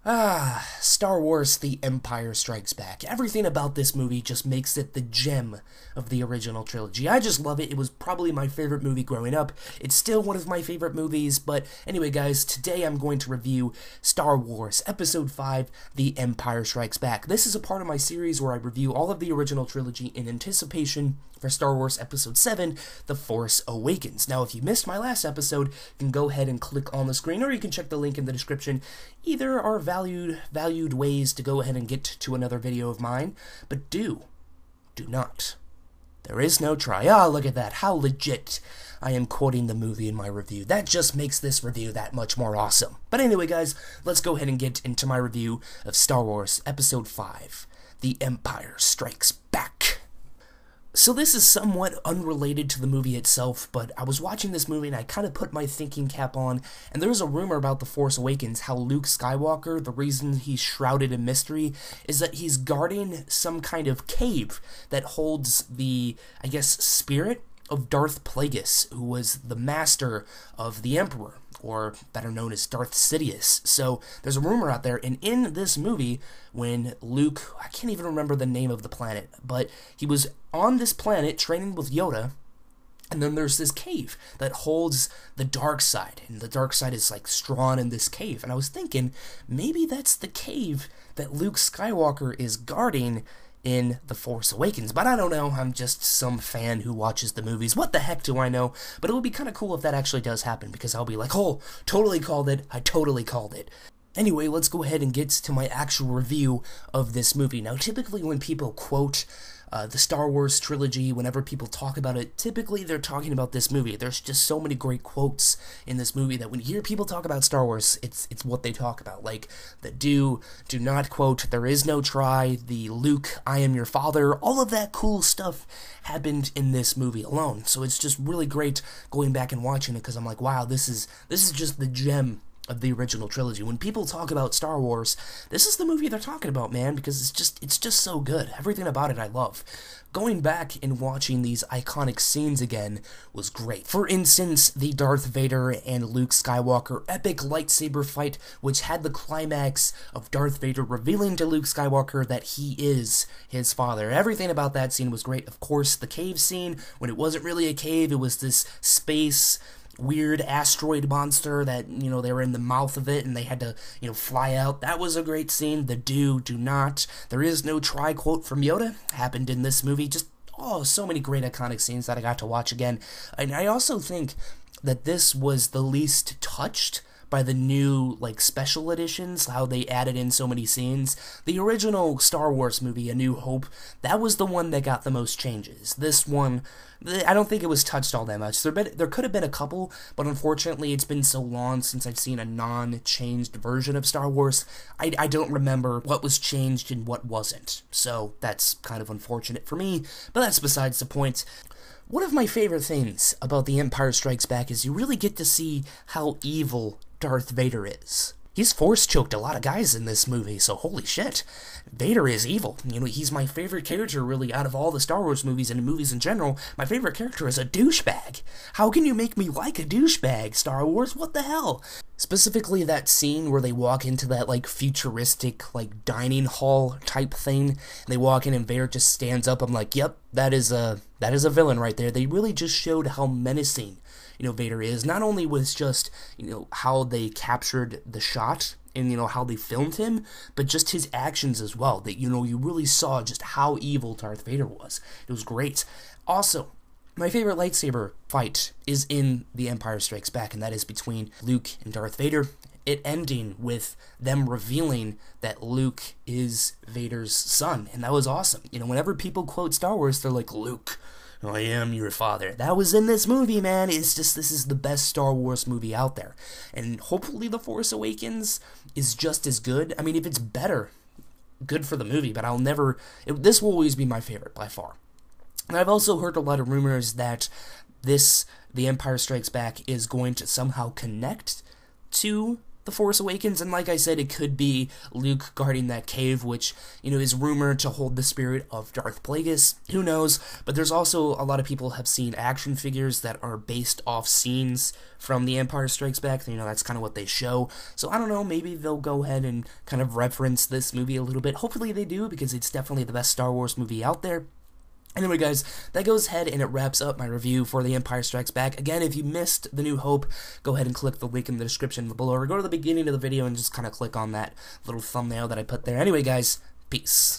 Star Wars The Empire Strikes Back. Everything about this movie just makes it the gem of the original trilogy. I just love it. It was probably my favorite movie growing up. It's still one of my favorite movies, but anyway guys, today I'm going to review Star Wars Episode 5, The Empire Strikes Back. This is a part of my series where I review all of the original trilogy in anticipation for Star Wars Episode 7, The Force Awakens. Now, if you missed my last episode, you can go ahead and click on the screen, or you can check the link in the description. Either are valued ways to go ahead and get to another video of mine, but do not. There is no try. Ah, look at that. How legit I am quoting the movie in my review. That just makes this review that much more awesome. But anyway, guys, let's go ahead and get into my review of Star Wars Episode 5, The Empire Strikes Back. So this is somewhat unrelated to the movie itself, but I was watching this movie and I kind of put my thinking cap on, and there's a rumor about The Force Awakens, how Luke Skywalker, the reason he's shrouded in mystery, is that he's guarding some kind of cave that holds the, I guess, spirit of Darth Plagueis, who was the master of the Emperor, or better known as Darth Sidious. So there's a rumor out there, and in this movie, when Luke, I can't even remember the name of the planet, but he was on this planet training with Yoda, and then there's this cave that holds the dark side, and the dark side is like strawn in this cave. And I was thinking, maybe that's the cave that Luke Skywalker is guarding in The Force Awakens, but I don't know. I'm just some fan who watches the movies. What the heck do I know? But it would be kind of cool if that actually does happen, because I'll be like, oh, totally called it. I totally called it. Anyway, let's go ahead and get to my actual review of this movie. Now, typically when people quote the Star Wars trilogy, whenever people talk about it, typically they're talking about this movie. There's just so many great quotes in this movie that when you hear people talk about Star Wars, it's what they talk about. Like the do not quote, there is no try, the Luke, I am your father, all of that cool stuff happened in this movie alone. So it's just really great going back and watching it, because I'm like, wow, this is just the gem of the original trilogy. When people talk about Star Wars, this is the movie they're talking about, man, because it's just so good. Everything about it I love. Going back and watching these iconic scenes again was great. For instance, the Darth Vader and Luke Skywalker epic lightsaber fight, which had the climax of Darth Vader revealing to Luke Skywalker that he is his father. Everything about that scene was great. Of course, the cave scene, when it wasn't really a cave, it was this space weird asteroid monster that, you know, they were in the mouth of it and they had to, you know, fly out. That was a great scene. The do not, there is no try quote from Yoda happened in this movie. Just, oh, so many great iconic scenes that I got to watch again. And I also think that this was the least touched by the new, like, special editions, how they added in so many scenes. The original Star Wars movie, A New Hope, that was the one that got the most changes. This one, I don't think it was touched all that much. There could have been a couple, but unfortunately it's been so long since I've seen a non-changed version of Star Wars, I don't remember what was changed and what wasn't. So that's kind of unfortunate for me, but that's besides the point. One of my favorite things about The Empire Strikes Back is you really get to see how evil Darth Vader is. He's force-choked a lot of guys in this movie, so holy shit. Vader is evil. You know, he's my favorite character, really, out of all the Star Wars movies and movies in general. My favorite character is a douchebag. How can you make me like a douchebag, Star Wars? What the hell? Specifically that scene where they walk into that, like, futuristic, like, dining hall type thing. And they walk in and Vader just stands up. I'm like, yep, that is a villain right there. They really just showed how menacing, you know, Vader is. Not only was just, you know, how they captured the shot and, you know, how they filmed him, but just his actions as well. That, you know, you really saw just how evil Darth Vader was. It was great. Also, my favorite lightsaber fight is in The Empire Strikes Back, and that is between Luke and Darth Vader. It ending with them revealing that Luke is Vader's son, and that was awesome. You know, whenever people quote Star Wars, they're like, Luke, I am your father. That was in this movie, man. It's just, this is the best Star Wars movie out there. And hopefully The Force Awakens is just as good. I mean, if it's better, good for the movie, but this will always be my favorite by far. And I've also heard a lot of rumors that The Empire Strikes Back is going to somehow connect to The Force Awakens, and like I said, it could be Luke guarding that cave, which, you know, is rumored to hold the spirit of Darth Plagueis. Who knows? But there's also a lot of people have seen action figures that are based off scenes from The Empire Strikes Back. You know, that's kind of what they show. So I don't know, maybe they'll go ahead and kind of reference this movie a little bit. Hopefully they do, because it's definitely the best Star Wars movie out there. Anyway, guys, that goes ahead and it wraps up my review for The Empire Strikes Back. Again, if you missed The New Hope, go ahead and click the link in the description below, or go to the beginning of the video and just kind of click on that little thumbnail that I put there. Anyway, guys, peace.